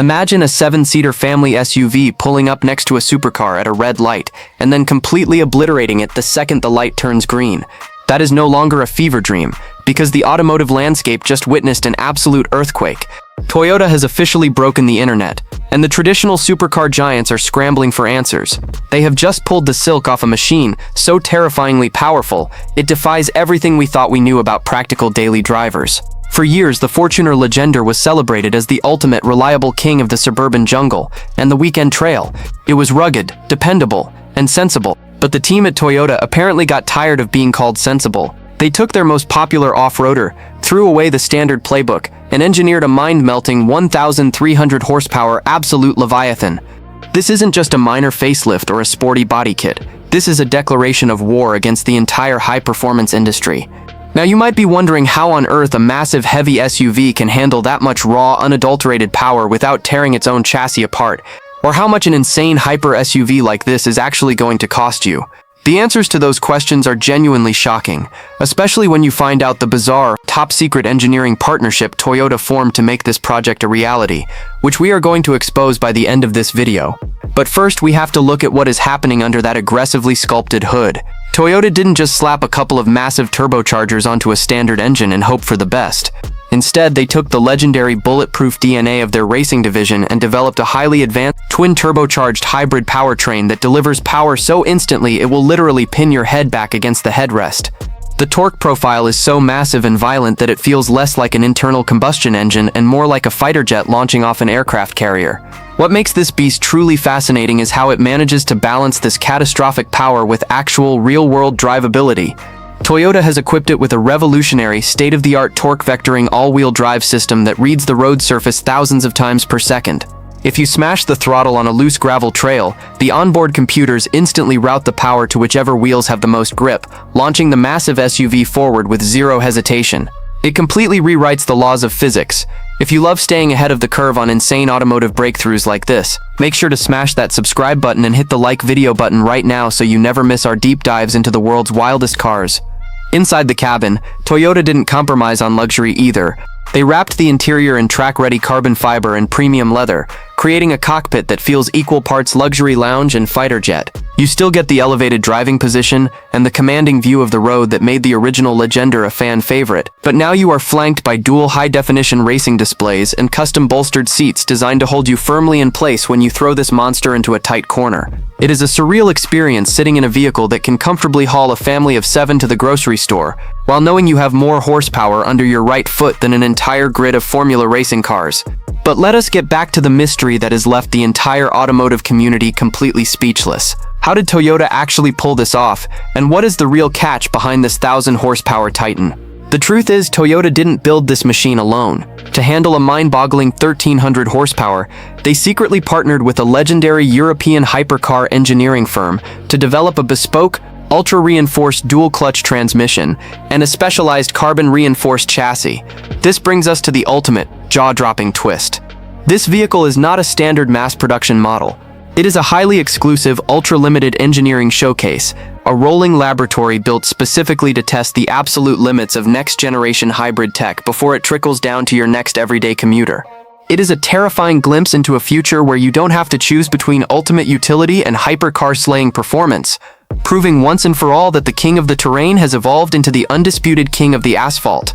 Imagine a 7-seater family SUV pulling up next to a supercar at a red light, and then completely obliterating it the second the light turns green. That is no longer a fever dream, because the automotive landscape just witnessed an absolute earthquake. Toyota has officially broken the internet, and the traditional supercar giants are scrambling for answers. They have just pulled the silk off a machine so terrifyingly powerful, it defies everything we thought we knew about practical daily drivers. For years, the Fortuner Legender was celebrated as the ultimate reliable king of the suburban jungle and the weekend trail. It was rugged, dependable, and sensible. But the team at Toyota apparently got tired of being called sensible. They took their most popular off-roader, threw away the standard playbook, and engineered a mind-melting 1,300 horsepower absolute leviathan. This isn't just a minor facelift or a sporty body kit. This is a declaration of war against the entire high-performance industry. Now you might be wondering how on earth a massive heavy SUV can handle that much raw, unadulterated power without tearing its own chassis apart, or how much an insane hyper SUV like this is actually going to cost you. The answers to those questions are genuinely shocking, especially when you find out the bizarre, top-secret engineering partnership Toyota formed to make this project a reality, which we are going to expose by the end of this video. But first, we have to look at what is happening under that aggressively sculpted hood. Toyota didn't just slap a couple of massive turbochargers onto a standard engine and hope for the best. Instead, they took the legendary bulletproof DNA of their racing division and developed a highly advanced twin-turbocharged hybrid powertrain that delivers power so instantly it will literally pin your head back against the headrest. The torque profile is so massive and violent that it feels less like an internal combustion engine and more like a fighter jet launching off an aircraft carrier. What makes this beast truly fascinating is how it manages to balance this catastrophic power with actual real-world drivability. Toyota has equipped it with a revolutionary, state-of-the-art torque vectoring all-wheel drive system that reads the road surface thousands of times per second. If you smash the throttle on a loose gravel trail, the onboard computers instantly route the power to whichever wheels have the most grip, launching the massive SUV forward with zero hesitation. It completely rewrites the laws of physics. If you love staying ahead of the curve on insane automotive breakthroughs like this, make sure to smash that subscribe button and hit the like video button right now so you never miss our deep dives into the world's wildest cars. Inside the cabin, Toyota didn't compromise on luxury either. They wrapped the interior in track-ready carbon fiber and premium leather, creating a cockpit that feels equal parts luxury lounge and fighter jet. You still get the elevated driving position and the commanding view of the road that made the original Legender a fan favorite, but now you are flanked by dual high-definition racing displays and custom-bolstered seats designed to hold you firmly in place when you throw this monster into a tight corner. It is a surreal experience sitting in a vehicle that can comfortably haul a family of 7 to the grocery store, while knowing you have more horsepower under your right foot than an entire grid of Formula racing cars. But let us get back to the mystery that has left the entire automotive community completely speechless. How did Toyota actually pull this off, and what is the real catch behind this 1,000-horsepower titan? The truth is, Toyota didn't build this machine alone. To handle a mind-boggling 1,300 horsepower, they secretly partnered with a legendary European hypercar engineering firm to develop a bespoke, ultra-reinforced dual-clutch transmission and a specialized carbon-reinforced chassis. This brings us to the ultimate, jaw-dropping twist. This vehicle is not a standard mass-production model. It is a highly exclusive, ultra-limited engineering showcase, a rolling laboratory built specifically to test the absolute limits of next-generation hybrid tech before it trickles down to your next everyday commuter. It is a terrifying glimpse into a future where you don't have to choose between ultimate utility and hypercar-slaying performance, proving once and for all that the king of the terrain has evolved into the undisputed king of the asphalt.